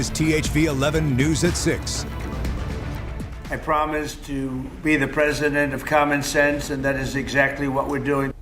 Is THV 11 News at 6. I promise to be the president of common sense, and that is exactly what we're doing.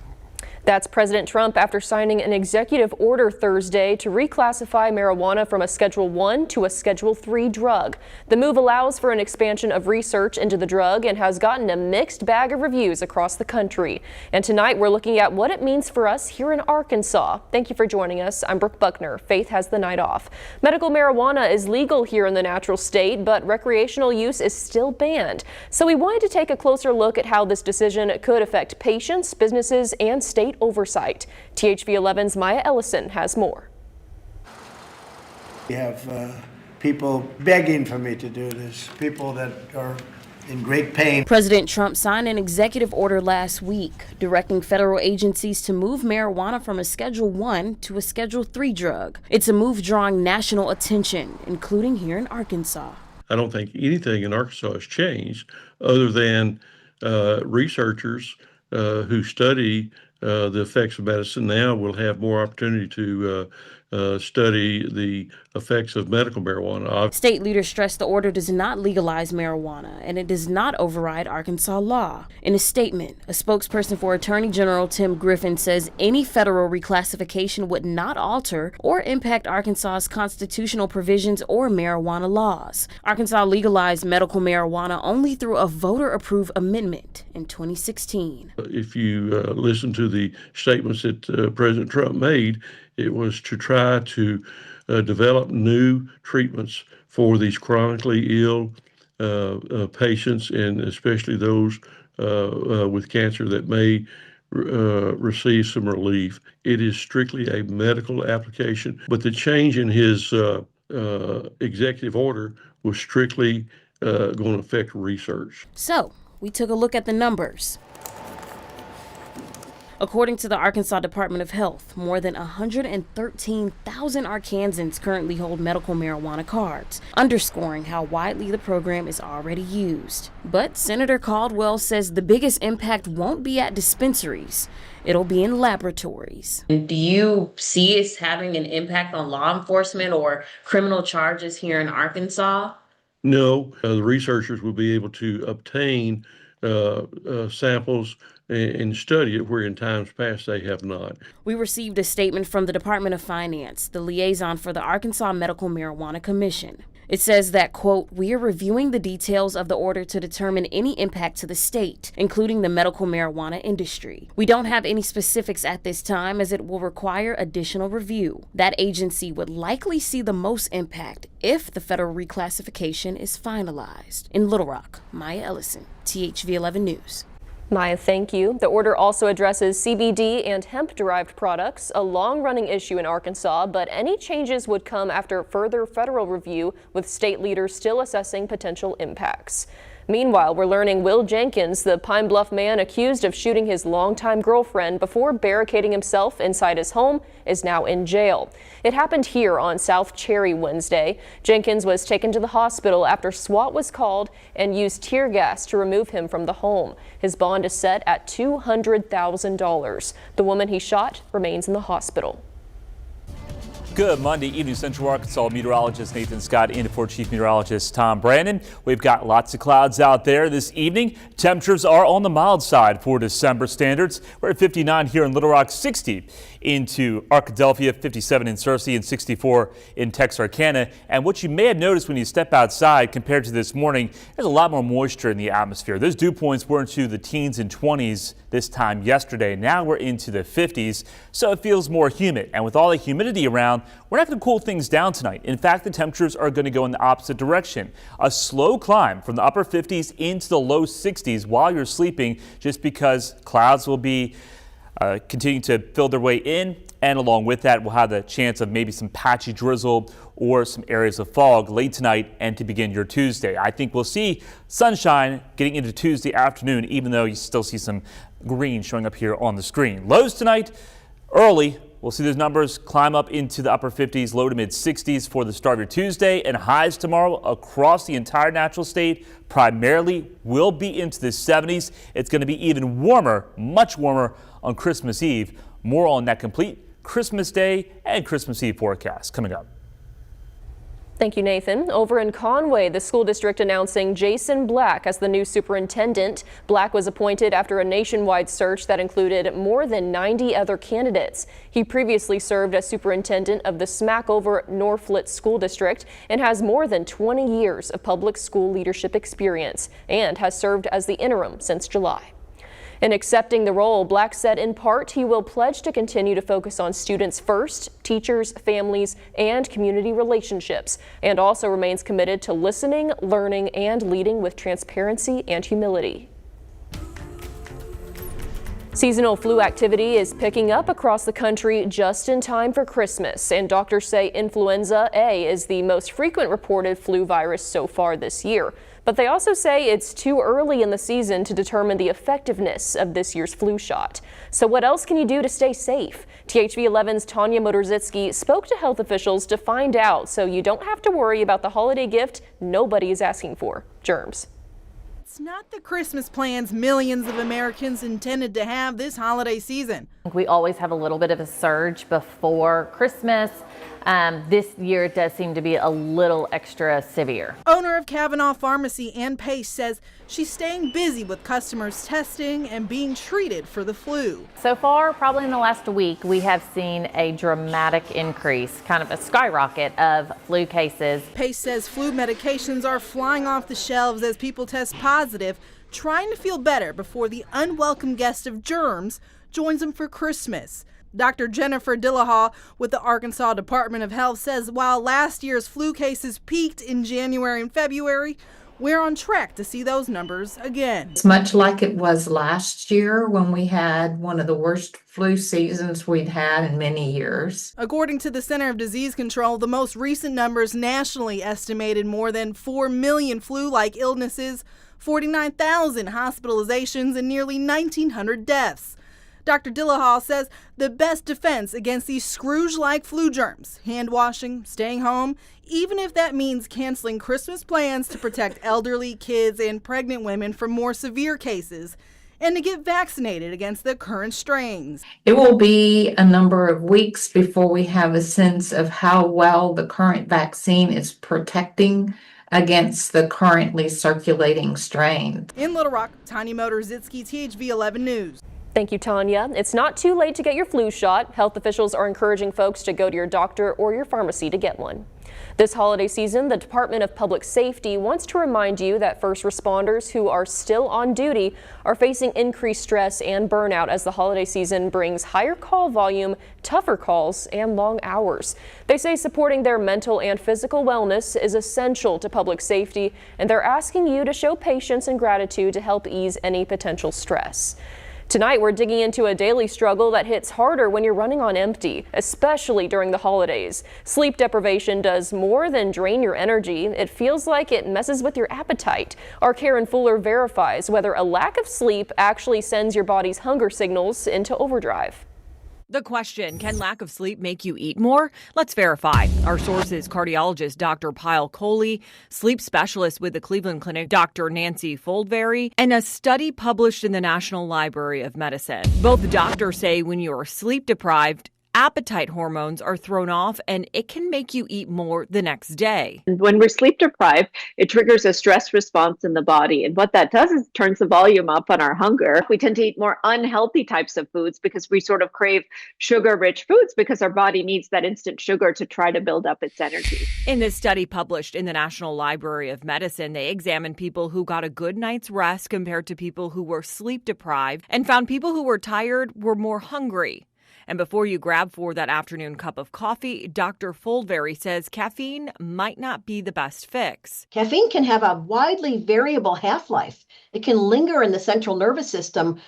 That's President Trump after signing an executive order Thursday to reclassify marijuana from a Schedule 1 to a Schedule 3 drug. The move allows for an expansion of research into the drug and has gotten a mixed bag of reviews across the country. And tonight we're looking at what it means for us here in Arkansas. Thank you for joining us. I'm Brooke Buckner. Faith has the night off. Medical marijuana is legal here in the natural state, but recreational use is still banned. So we wanted to take a closer look at how this decision could affect patients, businesses, and state oversight. THV 11's Maya Ellison has more. We have people begging for me to do this, people that are in great pain. President Trump signed an executive order last week directing federal agencies to move marijuana from a Schedule 1 to a Schedule 3 drug. It's a move drawing national attention, including here in Arkansas. I don't think anything in Arkansas has changed other than researchers who study the effects of medicine now will have more opportunity to study the effects of medical marijuana. State leaders stressed the order does not legalize marijuana and it does not override Arkansas law. In a statement, a spokesperson for Attorney General Tim Griffin says any federal reclassification would not alter or impact Arkansas's constitutional provisions or marijuana laws. Arkansas legalized medical marijuana only through a voter-approved amendment in 2016. If you listen to the statements that President Trump made, it was to try to develop new treatments for these chronically ill patients, and especially those with cancer that may receive some relief. It is strictly a medical application, but the change in his executive order was strictly going to affect research. So we took a look at the numbers. According to the Arkansas Department of Health, more than 113,000 Arkansans currently hold medical marijuana cards, underscoring how widely the program is already used. But Senator Caldwell says the biggest impact won't be at dispensaries. It'll be in laboratories. Do you see it having an impact on law enforcement or criminal charges here in Arkansas? No, the researchers will be able to obtain samples and study it, where in times past they have not. We received a statement from the Department of Finance, the liaison for the Arkansas Medical Marijuana Commission. It says that, quote, "We are reviewing the details of the order to determine any impact to the state, including the medical marijuana industry. We don't have any specifics at this time as it will require additional review. That agency would likely see the most impact if the federal reclassification is finalized." In Little Rock, Maya Ellison, THV 11 News. Maya, thank you. The order also addresses CBD and hemp-derived products, a long-running issue in Arkansas, but any changes would come after further federal review, with state leaders still assessing potential impacts. Meanwhile, we're learning Will Jenkins, the Pine Bluff man accused of shooting his longtime girlfriend before barricading himself inside his home, is now in jail. It happened here on South Cherry Wednesday. Jenkins was taken to the hospital after SWAT was called and used tear gas to remove him from the home. His bond is set at $200,000. The woman he shot remains in the hospital. Good Monday evening, Central Arkansas meteorologist Nathan Scott in for Chief Meteorologist Tom Brandon. We've got lots of clouds out there this evening. Temperatures are on the mild side for December standards. We're at 59 here in Little Rock, 60 into Arkadelphia, 57 in Searcy, and 64 in Texarkana. And what you may have noticed when you step outside compared to this morning, there's a lot more moisture in the atmosphere. Those dew points were into the teens and 20s this time yesterday. Now we're into the 50s, so it feels more humid. And with all the humidity around, we're not going to cool things down tonight. In fact, the temperatures are going to go in the opposite direction. A slow climb from the upper 50s into the low 60s while you're sleeping, just because clouds will be continuing to fill their way in. And along with that, we'll have the chance of maybe some patchy drizzle or some areas of fog late tonight and to begin your Tuesday. I think we'll see sunshine getting into Tuesday afternoon, even though you still see some green showing up here on the screen. Lows tonight, early. We'll see those numbers climb up into the upper 50s, low to mid 60s for the start of your Tuesday, and highs tomorrow across the entire natural state primarily will be into the 70s. It's going to be even warmer, much warmer on Christmas Eve. More on that complete Christmas Day and Christmas Eve forecast coming up. Thank you, Nathan. Over in Conway, the school district announcing Jason Black as the new superintendent. Black was appointed after a nationwide search that included more than 90 other candidates. He previously served as superintendent of the Smackover Norflet School District and has more than 20 years of public school leadership experience and has served as the interim since July. In accepting the role, Black said in part he will pledge to continue to focus on students first, teachers, families, and community relationships, and also remains committed to listening, learning, and leading with transparency and humility. Seasonal flu activity is picking up across the country just in time for Christmas, and doctors say influenza A is the most frequent reported flu virus so far this year. But they also say it's too early in the season to determine the effectiveness of this year's flu shot. So what else can you do to stay safe? THV 11's Tanya Motorzitsky spoke to health officials to find out, so you don't have to worry about the holiday gift nobody is asking for: germs. It's not the Christmas plans millions of Americans intended to have this holiday season. We always have a little bit of a surge before Christmas. This year it does seem to be a little extra severe. Owner of Kavanaugh Pharmacy, Ann Pace, says she's staying busy with customers testing and being treated for the flu. So far, probably in the last week, we have seen a dramatic increase, kind of a skyrocket of flu cases. Pace says flu medications are flying off the shelves as people test positive, trying to feel better before the unwelcome guest of germs joins them for Christmas. Dr. Jennifer Dillahaw with the Arkansas Department of Health says while last year's flu cases peaked in January and February, we're on track to see those numbers again. It's much like it was last year when we had one of the worst flu seasons we'd had in many years. According to the Center of Disease Control, the most recent numbers nationally estimated more than 4 million flu-like illnesses, 49,000 hospitalizations, and nearly 1,900 deaths. Dr. Dillahaw says the best defense against these Scrooge-like flu germs: hand washing, staying home, even if that means canceling Christmas plans to protect elderly, kids, and pregnant women from more severe cases, and to get vaccinated against the current strains. It will be a number of weeks before we have a sense of how well the current vaccine is protecting against the currently circulating strain. In Little Rock, Tanya Motorzitsky, THV 11 News. Thank you, Tanya. It's not too late to get your flu shot. Health officials are encouraging folks to go to your doctor or your pharmacy to get one. This holiday season, the Department of Public Safety wants to remind you that first responders who are still on duty are facing increased stress and burnout as the holiday season brings higher call volume, tougher calls, and long hours. They say supporting their mental and physical wellness is essential to public safety, and they're asking you to show patience and gratitude to help ease any potential stress. Tonight, we're digging into a daily struggle that hits harder when you're running on empty, especially during the holidays. Sleep deprivation does more than drain your energy. It feels like it messes with your appetite. Our Karen Fuller verifies whether a lack of sleep actually sends your body's hunger signals into overdrive. The question, can lack of sleep make you eat more? Let's verify. Our source is cardiologist Dr. Pyle Coley, sleep specialist with the Cleveland Clinic Dr. Nancy Foldberry, and a study published in the National Library of Medicine. Both doctors say when you're sleep deprived, appetite hormones are thrown off and it can make you eat more the next day. When we're sleep deprived, it triggers a stress response in the body. And what that does is it turns the volume up on our hunger. We tend to eat more unhealthy types of foods because we sort of crave sugar-rich foods because our body needs that instant sugar to try to build up its energy. In this study published in the National Library of Medicine, they examined people who got a good night's rest compared to people who were sleep deprived and found people who were tired were more hungry. And before you grab for that afternoon cup of coffee, Dr. Foldberry says caffeine might not be the best fix. Caffeine can have a widely variable half-life. It can linger in the central nervous system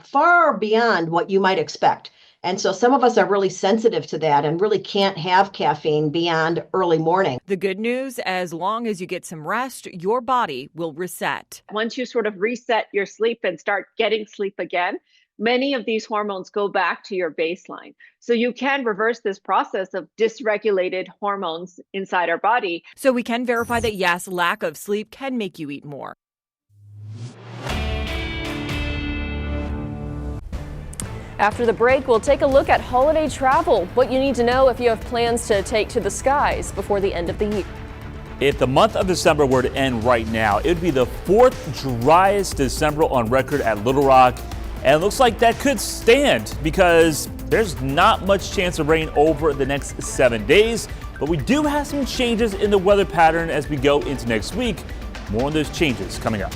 far beyond what you might expect. And so some of us are really sensitive to that and really can't have caffeine beyond early morning. The good news, as long as you get some rest, your body will reset. Once you sort of reset your sleep and start getting sleep again, many of these hormones go back to your baseline. So you can reverse this process of dysregulated hormones inside our body. So we can verify that, yes, lack of sleep can make you eat more. After the break, we'll take a look at holiday travel, what you need to know if you have plans to take to the skies before the end of the year. If the month of December were to end right now, it would be the 4th driest December on record at Little Rock. And it looks like that could stand because there's not much chance of rain over the next 7 days. But we do have some changes in the weather pattern as we go into next week. More on those changes coming up.